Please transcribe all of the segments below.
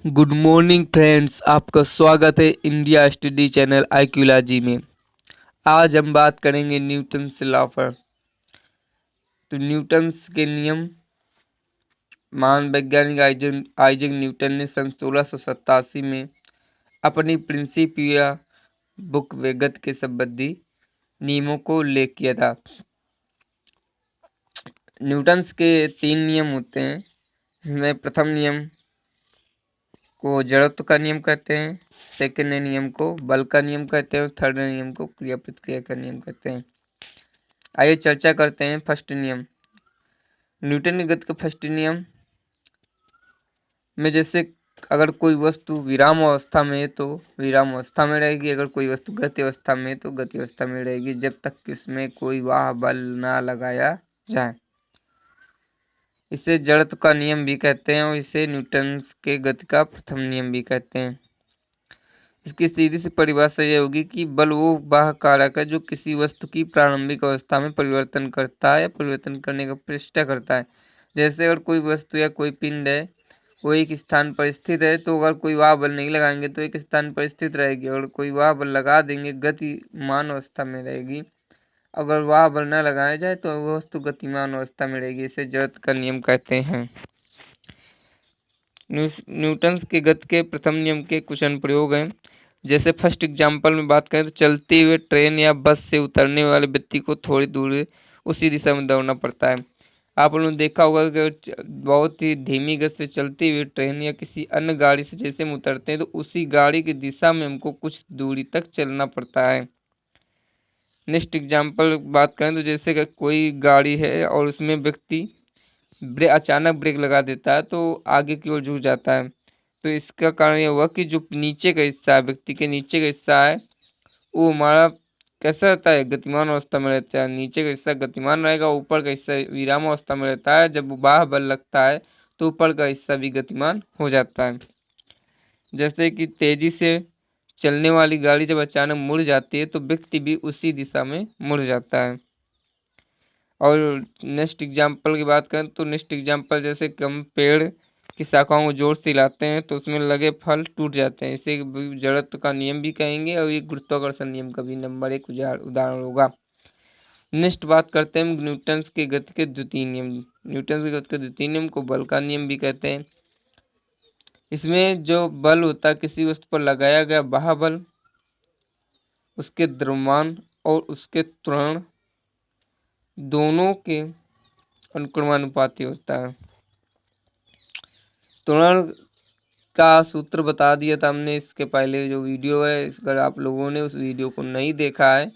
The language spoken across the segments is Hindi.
गुड मॉर्निंग फ्रेंड्स, आपका स्वागत है इंडिया स्टडी चैनल आईक्यूलॉजी में। आज हम बात करेंगे न्यूटन्स लॉ पर। तो न्यूटन्स के नियम महान वैज्ञानिक आइजैक न्यूटन ने सन 1687 में अपनी प्रिंसिपिया बुक में गति के संबंधी नियमों को उल्लेख किया था। न्यूटन्स के 3 नियम होते हैं, जिसमें प्रथम नियम को जड़त्व का नियम कहते हैं, सेकंड नियम को बल का नियम कहते हैं और थर्ड नियम को क्रिया प्रतिक्रिया का नियम कहते हैं। आइए चर्चा करते हैं फर्स्ट नियम। न्यूटन की गति का फर्स्ट नियम में जैसे अगर कोई वस्तु विराम अवस्था में है तो विराम अवस्था में रहेगी, अगर कोई वस्तु गति अवस्था में है तो गति अवस्था में रहेगी, जब तक इसमें कोई वाह बल ना लगाया जाए। इसे जड़त्व का नियम भी कहते हैं और इसे न्यूटन के गति का प्रथम नियम भी कहते हैं। इसकी सीधी सी परिभाषा यह होगी कि बल वो बाह्य कारक है जो किसी वस्तु की प्रारंभिक अवस्था में परिवर्तन करता है या परिवर्तन करने का प्रचेष्टा करता है। जैसे अगर कोई वस्तु या कोई पिंड है वो एक स्थान पर स्थित है, तो अगर कोई वाह बल नहीं लगाएंगे तो एक स्थान पर स्थित रहेगी, अगर कोई वाह बल लगा देंगे गतिमान अवस्था में रहेगी, अगर वाह बल न लगाया जाए तो वह वस्तु गतिमान अवस्था में रहेगी। इसे जड़त्व का नियम कहते हैं। न्यूटन्स के गति के प्रथम नियम के कुछ अनुप्रयोग हैं। जैसे फर्स्ट एग्जाम्पल में बात करें तो चलते हुए ट्रेन या बस से उतरने वाले व्यक्ति को थोड़ी दूर उसी दिशा में दौड़ना पड़ता है। आप लोगों ने देखा होगा कि बहुत ही धीमी गति से चलती हुई ट्रेन या किसी अन्य गाड़ी से जैसे हम उतरते हैं तो उसी गाड़ी की दिशा में हमको कुछ दूरी तक चलना पड़ता है। नेक्स्ट एग्जाम्पल बात करें तो जैसे कि कोई गाड़ी है और उसमें व्यक्ति अचानक ब्रेक लगा देता है तो आगे की ओर झुक जाता है, तो इसका कारण यह हुआ कि जो नीचे का हिस्सा है, व्यक्ति के नीचे का हिस्सा है, वो हमारा कैसा रहता है, गतिमान अवस्था में रहता है। नीचे का हिस्सा गतिमान रहेगा, ऊपर का हिस्सा विराम अवस्था में रहता है। जब बाह्य बल लगता है तो ऊपर का हिस्सा भी गतिमान हो जाता है। जैसे कि तेजी से चलने वाली गाड़ी जब अचानक मुड़ जाती है तो व्यक्ति भी उसी दिशा में मुड़ जाता है। और नेक्स्ट एग्जाम्पल की बात करें तो नेक्स्ट एग्जाम्पल जैसे कि हम पेड़ की शाखाओं को जोर से हिलाते हैं तो उसमें लगे फल टूट जाते हैं, इसे जड़त्व का नियम भी कहेंगे और ये गुरुत्वाकर्षण नियम का भी नंबर 1 उदाहरण होगा। नेक्स्ट बात करते हैं न्यूटन्स के गति के द्वितीय नियम। न्यूटन्स के गति के द्वितीय नियम को बल का नियम भी कहते हैं। इसमें जो बल होता है किसी वस्तु पर लगाया गया बाह्य बल उसके द्रव्यमान और उसके त्वरण दोनों के अनुक्रमानुपाती होता है। त्वरण का सूत्र बता दिया था हमने इसके पहले जो वीडियो है, अगर आप लोगों ने उस वीडियो को नहीं देखा है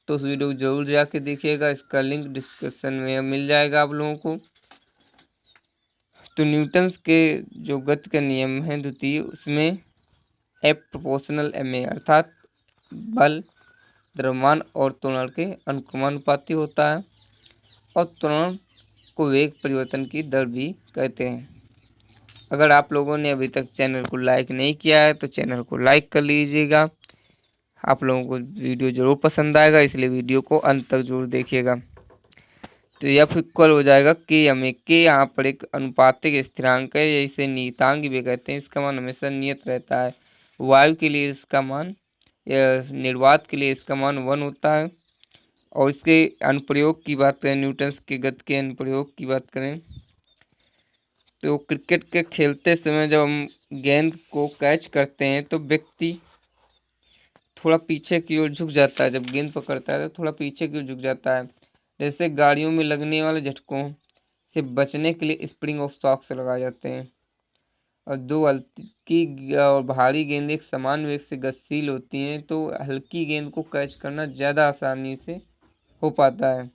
तो उस वीडियो को जरूर जाके देखिएगा, इसका लिंक डिस्क्रिप्शन में मिल जाएगा आप लोगों को। तो न्यूटन्स के जो गति का नियम है द्वितीय, उसमें एफ प्रोपोर्शनल एम ए अर्थात बल द्रव्यमान और त्वरण के अनुक्रमानुपाती होता है, और त्वरण को वेग परिवर्तन की दर भी कहते हैं। अगर आप लोगों ने अभी तक चैनल को लाइक नहीं किया है तो चैनल को लाइक कर लीजिएगा। आप लोगों को वीडियो ज़रूर पसंद आएगा, इसलिए वीडियो को अंत तक जरूर देखिएगा। तो एफ इक्वल हो जाएगा के एम ए। के यहाँ पर एक अनुपातिक स्थिरांक है, या इसे नियतांक भी कहते हैं। इसका मान हमेशा नियत रहता है। वायु के लिए इसका मान या निर्वात के लिए इसका मान 1 होता है। और इसके अनुप्रयोग की बात करें, न्यूटन्स के गति के अनुप्रयोग की बात करें तो क्रिकेट के खेलते समय जब हम गेंद को कैच करते हैं तो व्यक्ति थोड़ा पीछे की ओर झुक जाता है, जब गेंद पकड़ता है तो थोड़ा पीछे की ओर झुक जाता है। जैसे गाड़ियों में लगने वाले झटकों से बचने के लिए स्प्रिंग ऑफ शॉक्स लगाए जाते हैं। और दो हल्की और भारी गेंद एक समान वेग से गतिशील होती हैं तो हल्की गेंद को कैच करना ज़्यादा आसानी से हो पाता है।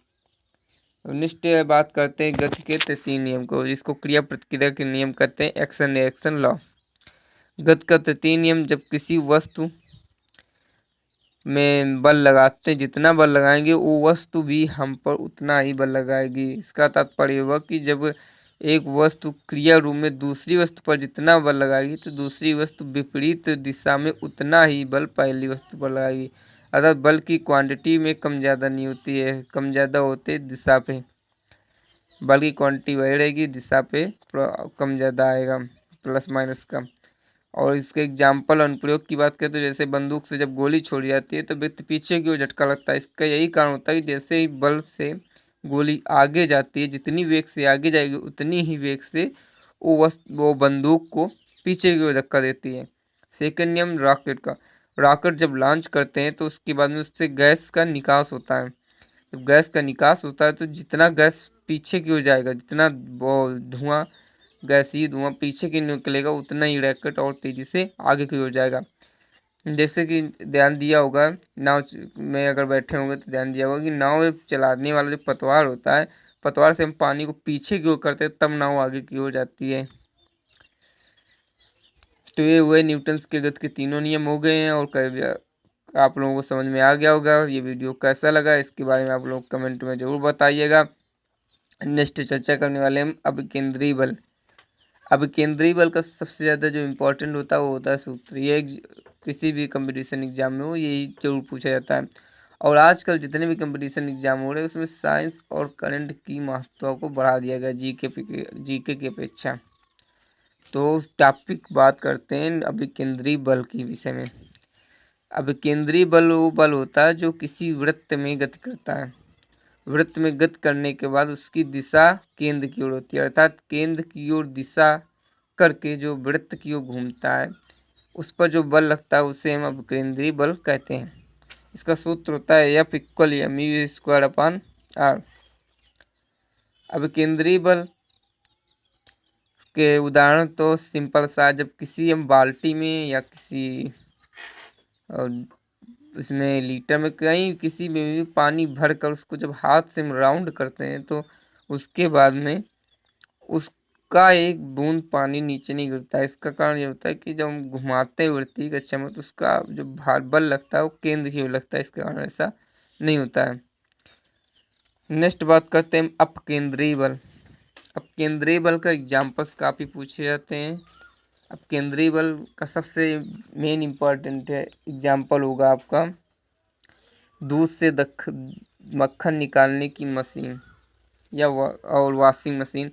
नेक्स्ट बात करते हैं गति के तृतीय नियम को, जिसको क्रिया प्रतिक्रिया के नियम कहते हैं, एक्शन रिएक्शन लॉ। गति का तृतीय नियम, जब किसी वस्तु में बल लगाते हैं, जितना बल लगाएंगे वो वस्तु भी हम पर उतना ही बल लगाएगी। इसका तात्पर्य हुआ कि जब एक वस्तु क्रिया रूप में दूसरी वस्तु पर जितना बल लगाएगी तो दूसरी वस्तु विपरीत दिशा में उतना ही बल पहली वस्तु पर लगाएगी। अर्थात बल की क्वांटिटी में कम ज़्यादा नहीं होती है, कम ज़्यादा होते दिशा पे बल की क्वांटिटी वही रहेगी, दिशा पे कम ज़्यादा आएगा, प्लस माइनस का। और इसके एग्जाम्पल अनुप्रयोग की बात करें तो जैसे बंदूक से जब गोली छोड़ी जाती है तो व्यक्ति पीछे की ओर झटका लगता है। इसका यही कारण होता है कि जैसे ही बल से गोली आगे जाती है, जितनी वेग से आगे जाएगी उतनी ही वेग से वो बंदूक को पीछे की ओर धक्का देती है। सेकंड नियम रॉकेट का। रॉकेट जब लॉन्च करते हैं तो उसके बाद में उससे गैस का निकास होता है। जब गैस का निकास होता है तो जितना गैस पीछे की ओर जाएगा, जितना वो धुआं गैसीय धुआं पीछे की निकलेगा, उतना ही रॉकेट और तेजी से आगे की ओर जाएगा। जैसे कि ध्यान दिया होगा, नाव में अगर बैठे होंगे तो ध्यान दिया होगा कि नाव चलाने वाला जो पतवार होता है, पतवार से हम पानी को पीछे की ओर करते हैं तब नाव आगे की ओर जाती है। तो ये हुए न्यूटन्स के गति के तीनों नियम हो गए हैं और आप लोगों को समझ में आ गया होगा। ये वीडियो कैसा लगा इसके बारे में आप लोग कमेंट में ज़रूर बताइएगा। नेक्स्ट चर्चा करने वाले हम अभिकेंद्री बल। अभिकेंद्री बल का सबसे ज़्यादा जो इम्पोर्टेंट होता है वो होता है सूत्र। ये किसी भी कंपटीशन एग्जाम में हो यही जरूर पूछा जाता है। और आजकल जितने भी कंपटीशन एग्जाम हो रहे हैं उसमें साइंस और करंट की महत्व को बढ़ा दिया गया जीके की अपेक्षा। तो टॉपिक बात करते हैं अभिकेंद्री बल के विषय में। अभिकेंद्री बल वो बल होता है जो किसी वृत्त में गति करता है। वृत्त में गति करने के बाद उसकी दिशा केंद्र की ओर होती है, अर्थात केंद्र की ओर दिशा करके जो वृत्त की ओर घूमता है उस पर जो बल लगता है उसे हम अभिकेंद्री बल कहते हैं। इसका सूत्र होता है F = mv²/r। अभिकेंद्री बल के उदाहरण तो सिंपल सा, जब किसी हम बाल्टी में या किसी उसमें लीटर में कहीं किसी में भी पानी भर कर उसको जब हाथ से हम राउंड करते हैं तो उसके बाद में उसका एक बूंद पानी नीचे नहीं गिरता है। इसका कारण ये होता है कि जब हम घुमाते हैं वृत्ति का कक्षा में तो उसका जो भार बल लगता है वो केंद्र की ओर लगता है, इसके कारण ऐसा नहीं होता है। नेक्स्ट बात करते हैं अपकेंद्रीय बल। अपकेंद्रीय बल का एग्जाम्पल्स काफ़ी पूछे जाते हैं। अपकेंद्रीय बल का सबसे मेन इम्पॉर्टेंट एग्जाम्पल होगा आपका दूध से मक्खन निकालने की मशीन या और वॉशिंग मशीन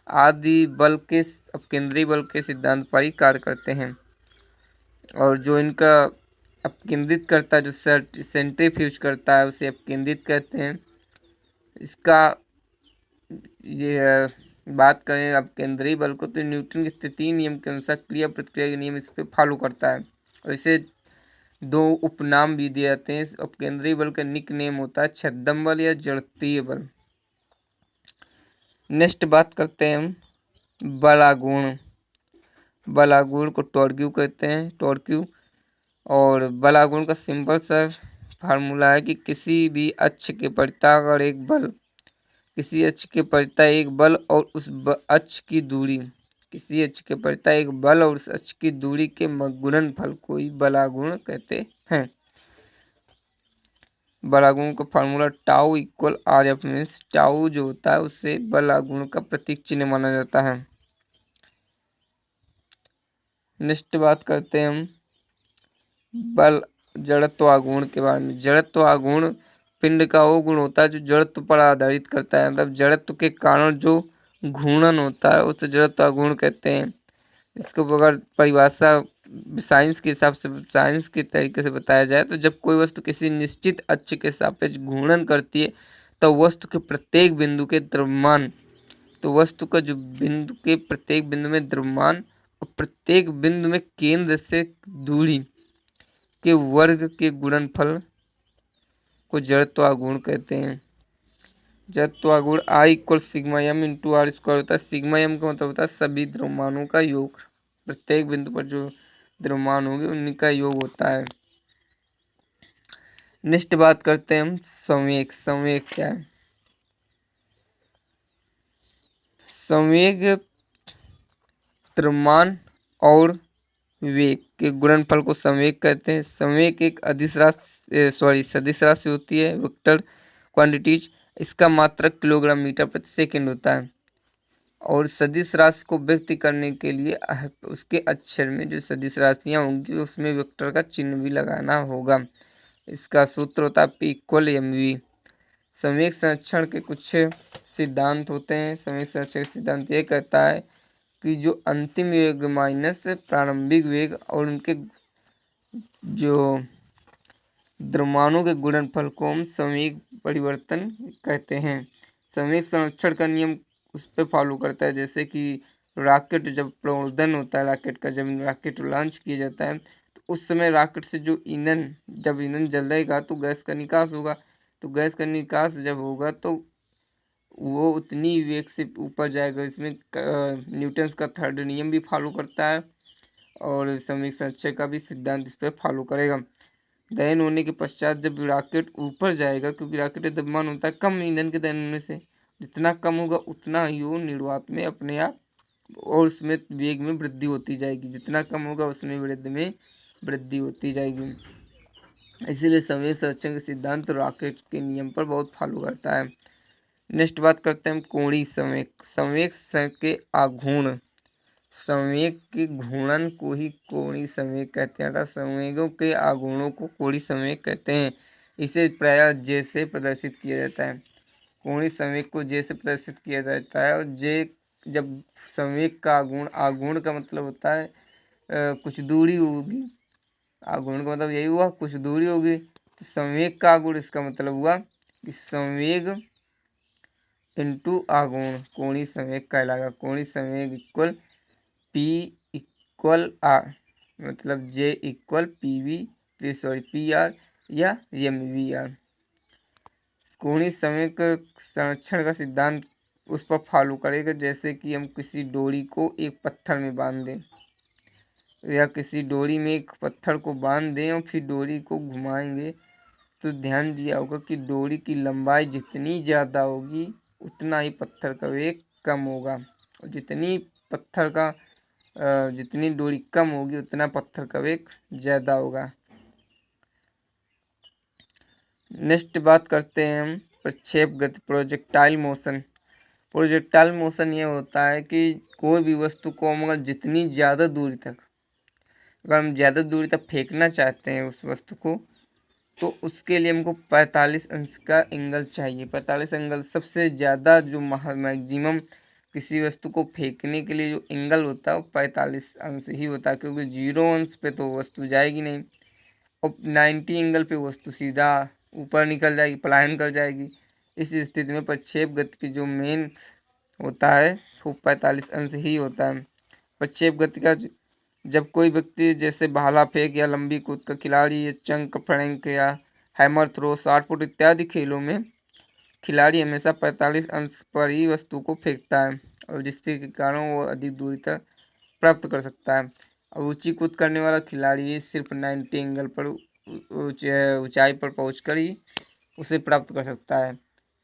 आदि बल के अपकेंद्रीय बल के सिद्धांत पर ही कार्य करते हैं। और जो इनका अपकेंद्रित करता है, जो सेंट्रीफ्यूज करता है उसे अपकेंद्रित कहते हैं। इसका ये बात करें अपकेंद्रीय बल को तो न्यूटन के तृतीय नियम के अनुसार क्रिया प्रतिक्रिया के नियम इस पर फॉलो करता है और इसे दो उपनाम भी दिए जाते हैं। अपकेंद्रीय बल का निक नेम होता है छद्म बल या जड़त्वीय बल। नेक्स्ट बात करते हैं हम बलागुण। बलागुण को टॉर्क्यू कहते हैं, टॉर्क्यू। और बलागुण का सिंपल सा फार्मूला है कि किसी भी अक्ष के परितः अगर एक बल, किसी अक्ष के परितः एक बल और उस अक्ष की दूरी, किसी अक्ष के परितः एक बल और उस अक्ष की दूरी के गुणनफल को ही बलागुण कहते हैं। बलागुण का formula tau = RF means tau जो होता है उससे बलागुण का प्रतीक चिन्ह माना जाता है। नेक्स्ट बात करते हैं हम बल जड़त्वागुण के बारे में। जड़त्वागुण पिंड का वो गुण होता है जो जड़त्व पर आधारित करता है, मतलब जड़त्व के कारण जो घूर्णन होता है उसे जड़त्वागुण कहते हैं। इसको अगर परिभाषा साइंस के हिसाब से, साइंस के तरीके से बताया जाए तो जब कोई वस्तु किसी निश्चित अक्ष के सापेक्ष घूर्णन करती है तो वस्तु के प्रत्येक बिंदु के द्रव्यमान, तो वस्तु का जो बिंदु के प्रत्येक बिंदु में द्रव्यमान और प्रत्येक बिंदु में केंद्र से दूरी के वर्ग के गुणनफल को जड़त्वागुण कहते हैं। जड़त्वागुण I = σm × r² होता है। सिग्मा m का मतलब होता है सभी द्रव्यमानों का योग, प्रत्येक बिंदु पर जो द्रव्यमान होंगे उनका योग होता है। नेक्स्ट बात करते हैं हम संवेग। संवेग क्या है? संवेग द्रव्यमान और वेग के गुणनफल को संवेग कहते हैं। संवेग एक सदिश राशि होती है, वेक्टर क्वांटिटीज। इसका मात्रक किलोग्राम मीटर प्रति सेकंड होता है और सदिश राशि को व्यक्त करने के लिए उसके अक्षर में जो सदिश राशियाँ होंगी उसमें वेक्टर का चिन्ह भी लगाना होगा। इसका सूत्र होता है P = mv। संवेग संरक्षण के कुछ सिद्धांत होते हैं। संवेग संरक्षण का सिद्धांत ये कहता है कि जो अंतिम वेग माइनस प्रारंभिक वेग और उनके जो द्रव्यमानों के गुणनफल को हम संवेग परिवर्तन कहते हैं। संवेग संरक्षण का नियम उस पर फॉलो करता है, जैसे कि रॉकेट जब प्रवर्धन होता है, रॉकेट का जब रॉकेट लॉन्च किया जाता है तो उस समय रॉकेट से जो ईंधन, जब ईंधन जलेगा तो गैस का निकास होगा, तो गैस का निकास जब होगा तो वो उतनी वेग से ऊपर जाएगा। इसमें न्यूटन्स का थर्ड नियम भी फॉलो करता है और संवेग संरक्षण का भी सिद्धांत इस पर फॉलो करेगा। दहन होने के पश्चात जब रॉकेट ऊपर जाएगा, क्योंकि रॉकेट का द्रव्यमान होता है कम ईंधन के दहन होने से, जितना कम होगा उतना ही वो निर्वात में अपने आप और उसमें वेग में वृद्धि होती जाएगी, जितना कम होगा उसमें वृद्धि होती जाएगी। इसीलिए संवेग संरक्षण के सिद्धांत रॉकेट के नियम पर बहुत फॉलो करता है। नेक्स्ट बात करते हैं हम कोणीय संवेग। संवेग के आघूर्ण, संवेग के घूर्णन को ही कोणीय संवेग कहते हैं, संवेगों के आघूर्णों को कोणीय संवेग कहते हैं। इसे प्रायः जे से प्रदर्शित किया जाता है। कोणीय संवेग को जे से प्रदर्शित किया जाता है और जे जब संवेग का आघूर्ण का मतलब होता है कुछ दूरी होगी, आघूर्ण का मतलब यही हुआ कुछ दूरी होगी, तो संवेग का आघूर्ण इसका मतलब हुआ कि संवेग इंटू आघूर्ण कोणीय संवेग कहलाएगा। कोणीय संवेग इक्वल पी इक्वल आर, मतलब जे इक्वल पी आर या एम वी आर। कोणीय संवेग संरक्षण का सिद्धांत उस पर फॉलो करेगा, जैसे कि हम किसी डोरी को एक पत्थर में बांध दें या किसी डोरी में एक पत्थर को बांध दें और फिर डोरी को घुमाएंगे, तो ध्यान दिया होगा कि डोरी की लंबाई जितनी ज़्यादा होगी उतना ही पत्थर का वेग कम होगा, और जितनी डोरी कम होगी उतना पत्थर का वेग ज़्यादा होगा। नेक्स्ट बात करते हैं हम प्रक्षेप गति, प्रोजेक्टाइल मोशन। प्रोजेक्टाइल मोशन ये होता है कि कोई भी वस्तु को हम अगर जितनी ज़्यादा दूरी तक, अगर हम ज़्यादा दूरी तक फेंकना चाहते हैं उस वस्तु को, तो उसके लिए हमको 45 अंश का एंगल चाहिए। 45 एंगल सबसे ज़्यादा जो मैक्सिमम किसी वस्तु को फेंकने के लिए जो एंगल होता है वो 45 अंश ही होता है, क्योंकि 0 अंश पे तो वस्तु जाएगी नहीं और 90 एंगल पे वस्तु सीधा ऊपर निकल जाएगी, पलायन कर जाएगी। इस स्थिति में प्रक्षेप गति की जो मेन होता है वो 45 अंश ही होता है। प्रक्षेप गति का जब कोई व्यक्ति जैसे भाला फेंक या लंबी कूद का खिलाड़ी या चंक फ्रैंक या हैमर थ्रो, शॉट पुट इत्यादि खेलों में खिलाड़ी हमेशा 45 अंश पर ही वस्तु को फेंकता है, और जिसके कारण वो अधिक दूरी तक प्राप्त कर सकता है। और ऊंची कूद करने वाला खिलाड़ी सिर्फ 90 एंगल पर ऊंचाई पर पहुंचकर ही उसे प्राप्त कर सकता है।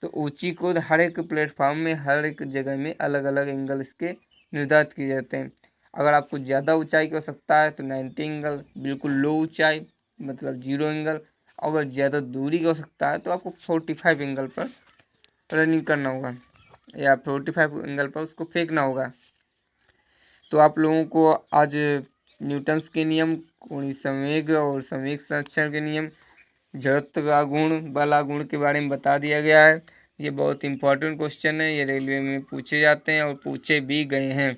तो ऊंची कूद हर एक प्लेटफॉर्म में, हर एक जगह में अलग अलग एंगल इसके निर्धारित किए जाते हैं। अगर आपको ज़्यादा ऊंचाई की आवश्यकता है तो 90 एंगल, बिल्कुल लो ऊंचाई मतलब 0 एंगल। अगर ज़्यादा दूरी की आवश्यकता है तो आपको 45 एंगल पर रनिंग करना होगा या 45 एंगल पर उसको फेंकना होगा। तो आप लोगों को आज न्यूटन्स के नियम, कोणीय संवेग और संवेग संरक्षण के नियम, जड़त्व आघूर्ण, बल आघूर्ण के बारे में बता दिया गया है। ये बहुत इंपॉर्टेंट क्वेश्चन है, ये रेलवे में पूछे जाते हैं और पूछे भी गए हैं।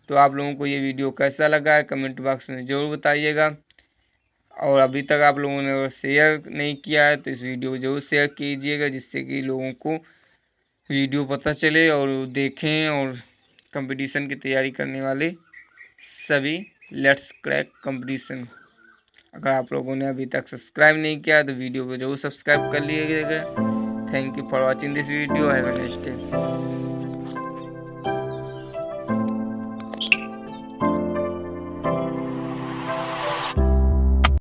तो आप लोगों को ये वीडियो कैसा लगा है कमेंट बॉक्स में ज़रूर बताइएगा, और अभी तक आप लोगों ने अगर शेयर नहीं किया है तो इस वीडियो को ज़रूर शेयर कीजिएगा, जिससे कि लोगों को वीडियो पता चले और देखें, और कंपटीशन की तैयारी करने वाले सभी लेट्स क्रैक कंपटीशन। अगर आप लोगों ने अभी तक सब्सक्राइब नहीं किया तो वीडियो को जरूर सब्सक्राइब कर लीजिएगा। Thank you for watching this video. Have a nice day.